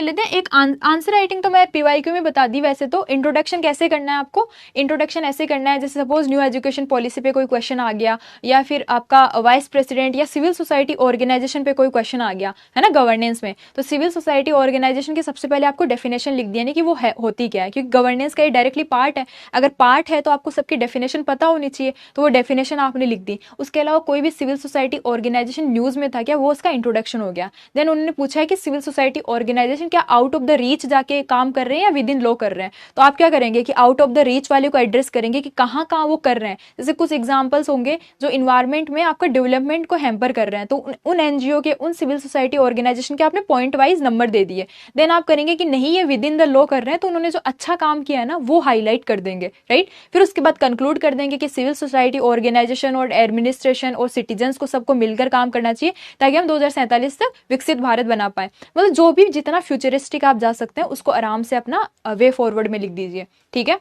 लेते हैं एक आंसर राइटिंग तो मैं पीवाईक्यू में बता दी। वैसे तो इंट्रोडक्शन कैसे करना है आपको, इंट्रोडक्शन ऐसे करना है जैसे सपोज न्यू एजुकेशन पॉलिसी पे कोई क्वेश्चन आ गया, या फिर आपका वाइस प्रेसिडेंट या सिविल सोसाइटी ऑर्गेनाइजेशन पे कोई क्वेश्चन आ गया है ना गवर्नेंस में, तो सिविल सोसाइटी ऑर्गेनाइजेशन की सबसे पहले आपको डेफिनेशन लिख दिया कि वो है होती क्या है, क्योंकि गवर्नेंस का ये डायरेक्टली पार्ट है। अगर पार्ट है तो आपको सबकी डेफिनेशन पता होनी चाहिए, तो वो डेफिनेशन आपने लिख दी। उसके अलावा कोई भी सिविल सोसाइटी ऑर्गेनाइजेशन न्यूज में था क्या, वो उसका इंट्रोडक्शन हो गया। देन उन्होंने पूछा है कि सिविल सोसाइटी ऑर्गेनाइजेशन क्या आउट ऑफ द रीच जाके काम कर रहे हैं या विद इन लॉ कर रहे हैं, तो आप क्या करेंगे कि आउट ऑफ द रीच वाले को एड्रेस करेंगे कि कहाँ कहाँ वो कर रहे हैं। जैसे कुछ एग्जांपल्स होंगे जो इन्वायरमेंट में आपका डेवलपमेंट को हैम्पर कर रहे हैं, तो उन एनजीओ के, उन सिविल सोसाइटी ऑर्गेनाइजेशन के आपने पॉइंट वाइज नंबर दे दिए। देन आप करेंगे कि नहीं ये विद इन द लॉ कर रहे हैं, तो उन्होंने जो अच्छा काम किया है ना वो हाईलाइट कर देंगे, राइट। फिर उसके बाद कंक्लूड कर देंगे कि सिविल सोसाइटी ऑर्गेनाइजेशन और एडमिनिस्ट्रेशन और सिटीजन्स को सबको मिलकर काम करना चाहिए ताकि हम 2047 तक विकसित भारत बना पाए। मतलब जो भी जितना फ्यूचरिस्टिक आप जा सकते हैं उसको आराम से अपना वे फॉरवर्ड में लिख दीजिए, ठीक है।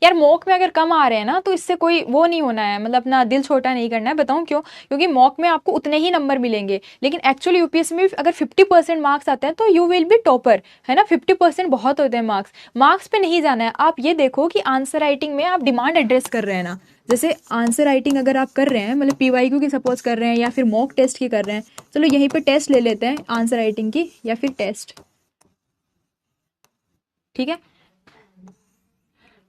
यार मॉक में अगर कम आ रहे हैं ना तो इससे कोई वो नहीं होना है, मतलब अपना दिल छोटा नहीं करना है। बताऊं क्यों? क्योंकि मॉक में आपको उतने ही नंबर मिलेंगे, लेकिन एक्चुअली यूपीएससी में अगर 50% मार्क्स आते हैं तो यू विल बी टॉपर, है ना। 50% बहुत होते हैं मार्क्स। मार्क्स पे नहीं जाना है। आप ये देखो कि आंसर राइटिंग में आप डिमांड एड्रेस कर रहे हैं ना, जैसे आंसर राइटिंग अगर आप कर रहे हैं, मतलब पीवाईक्यू की सपोज कर रहे हैं या फिर मॉक टेस्ट की कर रहे हैं, चलो यहीं पे टेस्ट ले लेते हैं आंसर राइटिंग की या फिर टेस्ट, ठीक है।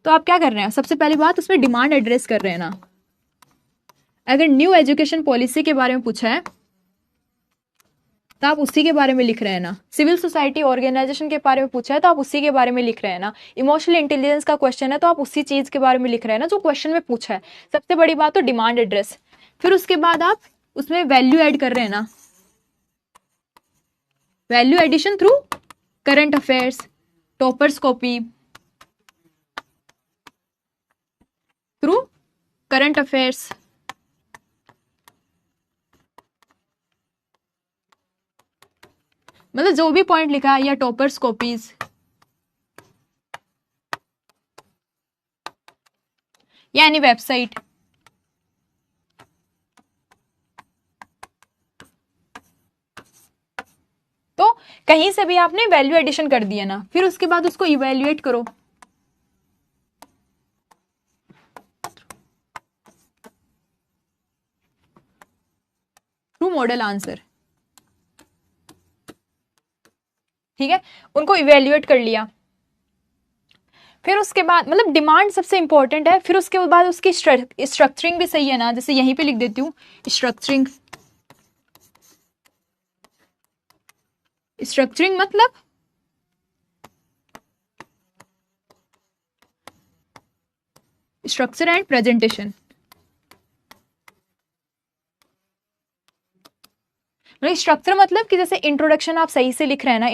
तो आप क्या कर रहे हैं, सबसे पहली बात उसमें डिमांड एड्रेस कर रहे हैं ना। अगर न्यू एजुकेशन पॉलिसी के बारे में पूछा है तो आप उसी के बारे में लिख रहे हैं ना। सिविल सोसाइटी ऑर्गेनाइजेशन के बारे में पूछा है तो आप उसी के बारे में लिख रहे हैं ना। इमोशनल इंटेलिजेंस का क्वेश्चन है तो आप उसी चीज के बारे में लिख रहे हैं ना जो क्वेश्चन में पूछा है। सबसे बड़ी बात तो डिमांड एड्रेस। फिर उसके बाद आप उसमें वैल्यू ऐड कर रहे हैं ना, value addition through current affairs, toppers copy, through current affairs, मतलब जो भी पॉइंट लिखा है, या टॉपर्स कॉपीज, या एनी वेबसाइट। तो कहीं से भी आपने वैल्यू एडिशन कर दिया ना, फिर उसके बाद उसको इवेल्युएट करो। थ्रू मॉडल आंसर, ठीक है। उनको इवेल्युएट कर लिया। फिर उसके बाद मतलब डिमांड सबसे इंपॉर्टेंट है। फिर उसके बाद उसकी स्ट्रक्चरिंग भी सही है ना, जैसे यहीं पे लिख देती हूँ स्ट्रक्चरिंग। स्ट्रक्चरिंग मतलब स्ट्रक्चर एंड प्रेजेंटेशन। स्ट्रक्चर मतलब कि जैसे इंट्रोडक्शन आप सही से लिख रहे हैं ना,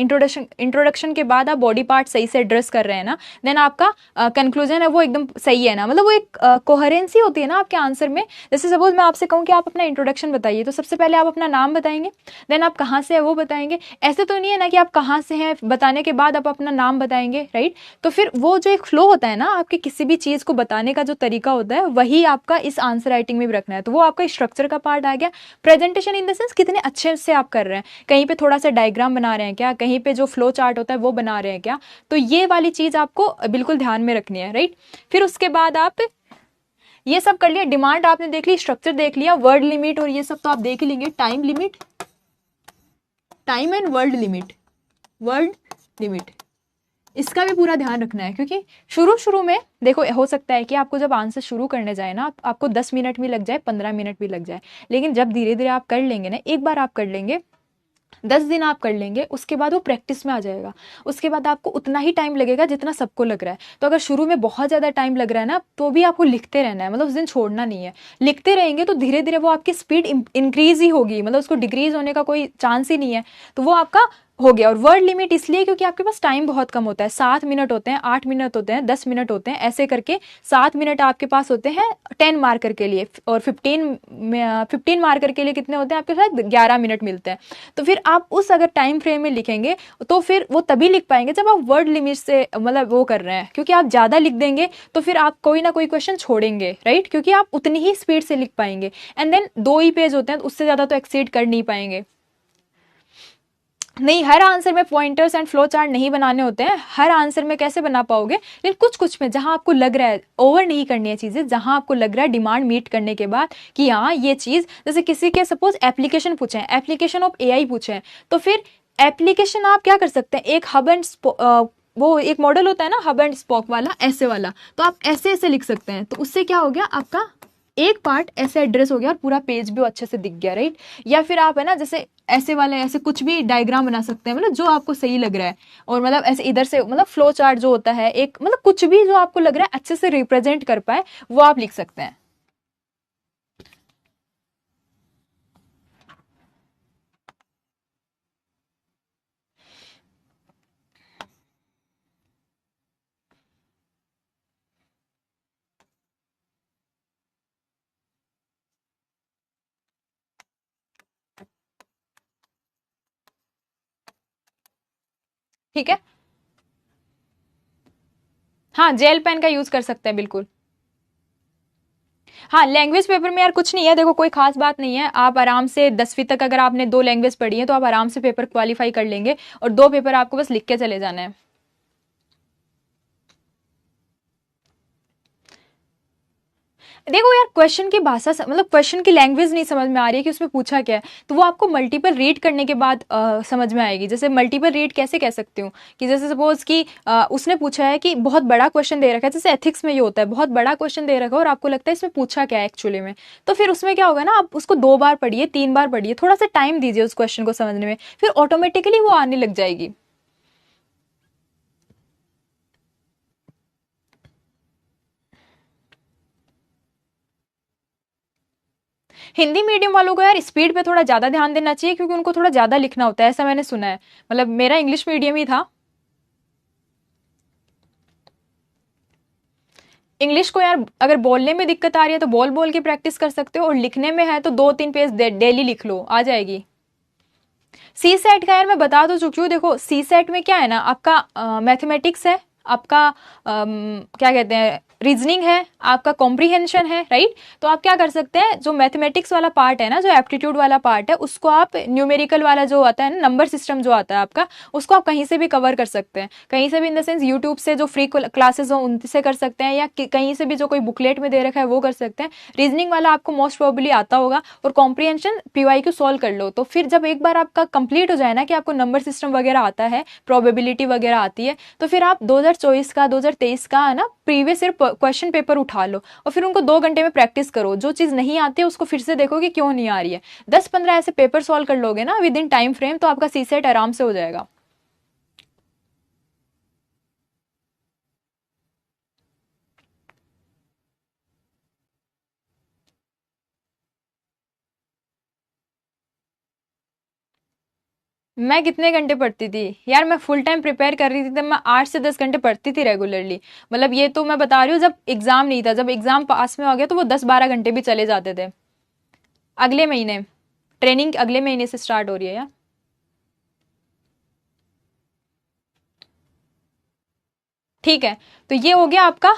इंट्रोडक्शन के बाद आप बॉडी पार्ट सही से एड्रेस कर रहे हैं ना, देन आपका कंक्लूजन है वो एकदम सही है ना। मतलब वो एक कोहेरेंसी होती है ना आपके आंसर में। जैसे सपोज मैं आपसे कहूँ कि आप अपना इंट्रोडक्शन बताइए, तो सबसे पहले आप अपना नाम बताएंगे, देन आप कहाँ से है वो बताएंगे। ऐसे तो नहीं है ना कि आप कहाँ से हैं बताने के बाद आप अपना नाम बताएंगे, राइट। तो फिर वो जो एक फ्लो होता है ना आपके किसी भी चीज़ को बताने का जो तरीका होता है, वही आपका इस आंसर राइटिंग में भी रखना है। तो वो आपका स्ट्रक्चर का पार्ट आ गया। प्रेजेंटेशन इन द सेंस कितने अच्छे से आप कर रहे हैं, कहीं पे थोड़ा सा डायग्राम बना रहे हैं क्या, कहीं पे जो फ्लो चार्ट होता है वो बना रहे हैं क्या, तो ये वाली चीज आपको बिल्कुल ध्यान में रखनी है, राइट। फिर उसके बाद आप ये सब कर लिया, डिमांड आपने देख ली, स्ट्रक्चर देख लिया, वर्ड लिमिट और ये सब तो आप देख ही लेंगे। Time limit, time and word limit, word limit, इसका भी पूरा ध्यान रखना है। क्योंकि शुरू में देखो हो सकता है कि आपको जब आंसर शुरू करने जाए ना, आपको 10 मिनट भी लग जाए, 15 मिनट भी लग जाए, लेकिन जब धीरे धीरे आप कर लेंगे ना, एक बार आप कर लेंगे, 10 दिन आप कर लेंगे, उसके बाद वो प्रैक्टिस में आ जाएगा। उसके बाद आपको उतना ही टाइम लगेगा जितना सबको लग रहा है। तो अगर शुरू में बहुत ज़्यादा टाइम लग रहा है ना, तो भी आपको लिखते रहना है, मतलब उस दिन छोड़ना नहीं है। लिखते रहेंगे तो धीरे धीरे वो आपकी स्पीड इंक्रीज ही होगी, मतलब उसको डिक्रीज होने का कोई चांस ही नहीं है। तो वो आपका हो गया। और वर्ड लिमिट इसलिए क्योंकि आपके पास टाइम बहुत कम होता है, 7 मिनट होते हैं, 8 मिनट होते हैं, 10 मिनट होते हैं, ऐसे करके 7 मिनट आपके पास होते हैं 10 मार्कर के लिए, और 15 मार्कर के लिए कितने होते हैं आपके साथ, 11 मिनट मिलते हैं। तो फिर आप उस अगर टाइम फ्रेम में लिखेंगे तो फिर वो तभी लिख पाएंगे जब आप वर्ड लिमिट से मतलब वो कर रहे हैं, क्योंकि आप ज़्यादा लिख देंगे तो फिर आप कोई ना कोई क्वेश्चन छोड़ेंगे, राइट, क्योंकि आप उतनी ही स्पीड से लिख पाएंगे। एंड देन 2 ही पेज होते हैं, उससे ज़्यादा तो एक्सीड कर नहीं पाएंगे। नहीं, हर आंसर में पॉइंटर्स एंड फ्लो चार्ट नहीं बनाने होते हैं, हर आंसर में कैसे बना पाओगे, लेकिन कुछ कुछ में जहां आपको लग रहा है, ओवर नहीं करनी है चीज़ें, जहां आपको लग रहा है डिमांड मीट करने के बाद कि हाँ ये चीज़, जैसे किसी के सपोज एप्लीकेशन पूछे हैं, एप्लीकेशन ऑफ एआई पूछे हैं, तो फिर एप्लीकेशन आप क्या कर सकते हैं, एक हब एंड वो एक मॉडल होता है ना हब एंड स्पोक वाला, ऐसे वाला, तो आप ऐसे ऐसे लिख सकते हैं, तो उससे क्या हो गया, आपका एक पार्ट ऐसे एड्रेस हो गया और पूरा पेज भी अच्छे से दिख गया, राइट। या फिर आप है ना जैसे ऐसे वाले ऐसे कुछ भी डायग्राम बना सकते हैं, मतलब जो आपको सही लग रहा है, और मतलब ऐसे इधर से मतलब फ्लो चार्ट जो होता है एक, मतलब कुछ भी जो आपको लग रहा है अच्छे से रिप्रेजेंट कर पाए वो आप लिख सकते हैं। ठीक है, हाँ जेल पेन का यूज कर सकते हैं बिल्कुल। हाँ, लैंग्वेज पेपर में यार कुछ नहीं है, देखो कोई खास बात नहीं है, आप आराम से 10वीं तक अगर आपने 2 लैंग्वेज पढ़ी है तो आप आराम से पेपर क्वालिफाई कर लेंगे, और 2 पेपर आपको बस लिख के चले जाना है। देखो यार, क्वेश्चन की भाषा मतलब क्वेश्चन की लैंग्वेज नहीं समझ में आ रही है कि उसमें पूछा क्या है, तो वो आपको मल्टीपल रीड करने के बाद समझ में आएगी। जैसे मल्टीपल रीड कैसे कह सकती हूँ, कि जैसे सपोज कि उसने पूछा है कि बहुत बड़ा क्वेश्चन दे रखा है, जैसे एथिक्स में ये होता है, बहुत बड़ा क्वेश्चन दे रखा है और आपको लगता है इसमें पूछा क्या है एक्चुअली में, तो फिर उसमें क्या होगा ना, आप उसको 2 बार पढ़िए, 3 बार पढ़िए, थोड़ा सा टाइम दीजिए उस क्वेश्चन को समझने में, फिर ऑटोमेटिकली वो आने लग जाएगी। हिंदी मीडियम वालों को यार स्पीड पे थोड़ा ज़्यादा ध्यान देना चाहिए, क्योंकि उनको थोड़ा ज़्यादा लिखना होता है, ऐसा मैंने सुना है, मतलब मेरा इंग्लिश मीडियम ही था। इंग्लिश को यार अगर बोलने में दिक्कत आ रही है तो बोल बोल के प्रैक्टिस कर सकते हो, और लिखने में है तो 2-3 पेज डेली लिख लो, आ जाएगी। सी सेट का यार मैं बता तो चुकी हूँ, देखो सी सेट में क्या है ना, आपका मैथमेटिक्स है, आपका क्या कहते हैं रीजनिंग है, आपका कॉम्प्रीहेंशन है, राइट। तो आप क्या कर सकते हैं, जो मैथमेटिक्स वाला पार्ट है ना, जो एप्टीट्यूड वाला पार्ट है, उसको आप न्यूमेरिकल वाला जो आता है ना, नंबर सिस्टम जो आता है आपका, उसको आप कहीं से भी कवर कर सकते हैं, कहीं से भी इन द सेंस यूट्यूब से जो फ्री क्लासेस हो उनसे कर सकते हैं, या कहीं से भी जो कोई बुकलेट में दे रखा है वो कर सकते हैं। रीजनिंग वाला आपको मोस्ट प्रोबेबली आता होगा, और कॉम्प्रीहेंशन पीवाईक्यू सॉल्व कर लो, तो फिर जब एक बार आपका कंप्लीट हो जाए ना, कि आपको नंबर सिस्टम वगैरह आता है, प्रोबेबिलिटी वगैरह आती है, तो फिर आप 2024 का 2023 का है ना प्रीवियस ईयर क्वेश्चन पेपर उठा लो, और फिर उनको 2 घंटे में प्रैक्टिस करो, जो चीज़ नहीं आती है उसको फिर से देखो कि क्यों नहीं आ रही है। 10-15 ऐसे पेपर सॉल्व कर लोगे ना विद इन टाइम फ्रेम, तो आपका सी सेट आराम से हो जाएगा। मैं कितने घंटे पढ़ती थी यार, मैं फुल टाइम प्रिपेयर कर रही थी तब मैं 8 से 10 घंटे पढ़ती थी रेगुलरली, मतलब ये तो मैं बता रही हूँ जब एग्जाम नहीं था, जब एग्जाम पास में हो गया तो वो 10-12 घंटे भी चले जाते थे। अगले महीने ट्रेनिंग अगले महीने से स्टार्ट हो रही है यार। ठीक है, तो ये हो गया आपका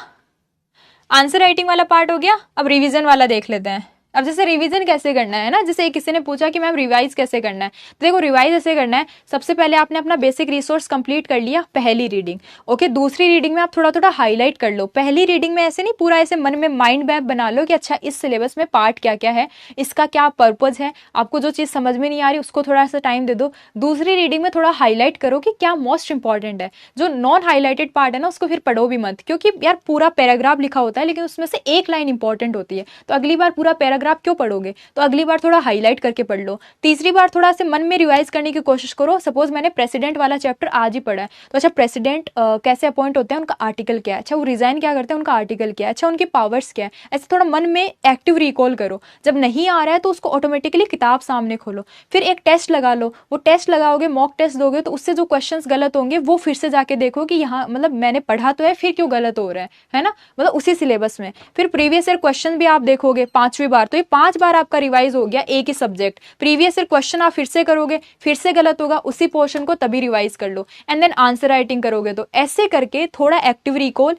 आंसर राइटिंग वाला पार्ट हो गया। अब रिवीजन वाला देख लेते हैं। अब जैसे रिवीजन कैसे करना है ना, जैसे किसी ने पूछा कि मैम रिवाइज कैसे करना है, तो देखो रिवाइज ऐसे करना है, सबसे पहले आपने अपना बेसिक रिसोर्स कंप्लीट कर लिया, पहली रीडिंग, ओके। दूसरी रीडिंग में आप थोड़ा थोड़ा हाईलाइट कर लो, पहली रीडिंग में ऐसे नहीं पूरा ऐसे मन में माइंड मैप बना लो कि अच्छा इस सिलेबस में पार्ट क्या क्या है, इसका क्या पर्पज है, आपको जो चीज़ समझ में नहीं आ रही उसको थोड़ा सा टाइम दे दो। दूसरी रीडिंग में थोड़ा हाईलाइट करो कि क्या मोस्ट इंपॉर्टेंट है, जो नॉन हाईलाइटेड पार्ट है ना उसको फिर पढ़ो भी मत, क्योंकि यार पूरा पैराग्राफ लिखा होता है लेकिन उसमें से एक लाइन इंपॉर्टेंट होती है, तो अगली बार पूरा पैराग्राफ पैराग्राफ क्यों पढ़ोगे, तो अगली बार थोड़ा हाईलाइट करके पढ़ लो, तीसरी बार थोड़ा से मन में रिवाइज करने की कोशिश करो। सपोज मैंने प्रेसिडेंट वाला चैप्टर आज ही पढ़ा है, तो अच्छा प्रेसिडेंट कैसे अपॉइंट होते हैं, उनका आर्टिकल क्या है, अच्छा वो रिजाइन क्या करते हैं, उनका आर्टिकल क्या है, अच्छा उनके पावर्स क्या है, ऐसे थोड़ा मन में एक्टिव रिकॉल करो। जब नहीं आ रहा है तो उसको ऑटोमेटिकली किताब सामने खोलो, फिर एक टेस्ट लगा लो, वो टेस्ट लगाओगे, मॉक टेस्ट दोगे, तो उससे जो क्वेश्चंस गलत होंगे वो फिर से जाके देखो कि यहाँ मतलब मैंने पढ़ा तो है, फिर क्यों गलत हो रहा है ना, मतलब उसी सिलेबस में। फिर प्रीवियस ईयर क्वेश्चन भी आप देखोगे 5वीं बार, तो ये 5 बार आपका रिवाइज हो गया एक ही सब्जेक्ट। प्रीवियस ईयर क्वेश्चन आप फिर से करोगे, फिर से गलत होगा, उसी पोर्शन को तभी रिवाइज कर लो, एंड देन आंसर राइटिंग करोगे। तो ऐसे करके थोड़ा एक्टिव रिकॉल,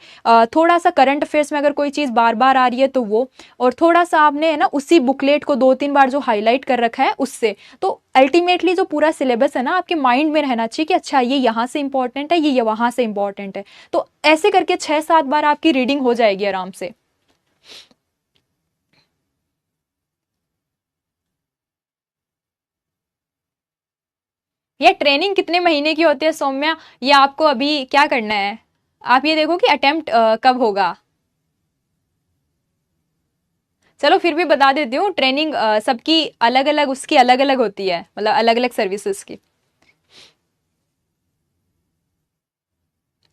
थोड़ा सा करंट अफेयर्स में अगर कोई चीज बार बार आ रही है तो वो, और थोड़ा सा आपने है ना उसी बुकलेट को 2-3 बार जो हाईलाइट कर रखा है उससे, तो अल्टीमेटली जो पूरा सिलेबस है ना आपके माइंड में रहना चाहिए कि अच्छा ये यहाँ से इंपॉर्टेंट है, ये वहां से इंपॉर्टेंट है। तो ऐसे करके 6-7 बार आपकी रीडिंग हो जाएगी आराम से। ये ट्रेनिंग कितने महीने की होती है सौम्या, ये आपको अभी क्या करना है, आप ये देखो कि अटेम्प्ट कब होगा। चलो फिर भी बता देती हूँ, ट्रेनिंग सबकी अलग अलग, उसकी अलग अलग होती है, मतलब अलग अलग सर्विसेज की।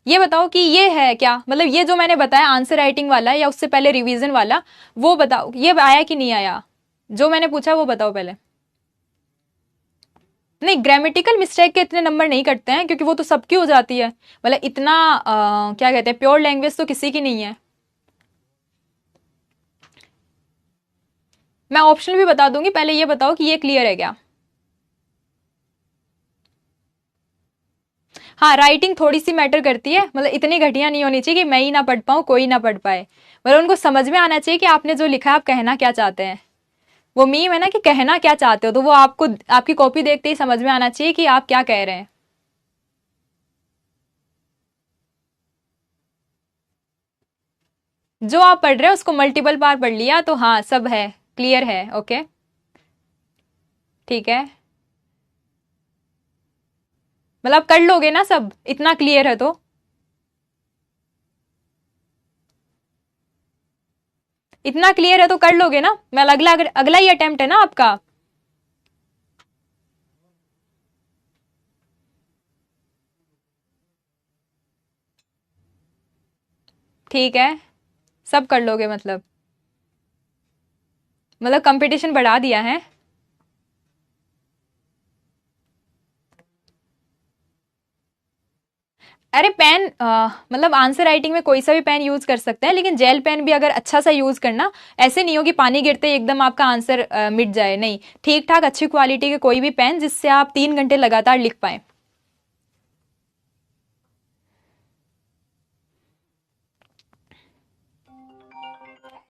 ये बताओ कि ये है क्या, मतलब ये जो मैंने बताया आंसर राइटिंग वाला या उससे पहले रिवीजन वाला, वो बताओ ये आया कि नहीं आया, जो मैंने पूछा वो बताओ पहले। नहीं, ग्रामेटिकल मिस्टेक के इतने नंबर नहीं कटते हैं, क्योंकि वो तो सबकी हो जाती है, मतलब इतना क्या कहते हैं, प्योर लैंग्वेज तो किसी की नहीं है। मैं ऑप्शन भी बता दूंगी, पहले ये बताओ कि ये क्लियर है क्या। हाँ, राइटिंग थोड़ी सी मैटर करती है, मतलब इतनी घटिया नहीं होनी चाहिए कि मैं ही ना पढ़ पाऊँ कोई ना पढ़ पाए, मतलब उनको समझ में आना चाहिए कि आपने जो लिखा है आप कहना क्या चाहते हैं। वो मीम है ना कि कहना क्या चाहते हो, तो वो आपको आपकी कॉपी देखते ही समझ में आना चाहिए कि आप क्या कह रहे हैं। जो आप पढ़ रहे हो उसको मल्टीपल बार पढ़ लिया तो हाँ सब है, क्लियर है, ओके ठीक है, मतलब कर लोगे ना सब, इतना क्लियर है तो। इतना क्लियर है तो कर लोगे ना, मैं अगला अगला ही अटेम्प्ट है ना आपका। ठीक है, सब कर लोगे मतलब कंपटीशन बढ़ा दिया है। अरे पेन मतलब आंसर राइटिंग में कोई सा भी पेन यूज कर सकते हैं, लेकिन जेल पेन भी अगर अच्छा सा यूज करना, ऐसे नहीं हो कि पानी गिरते ही एकदम आपका आंसर मिट जाए, नहीं, ठीक ठाक अच्छी क्वालिटी के कोई भी पेन जिससे आप 3 घंटे लगातार लिख पाए।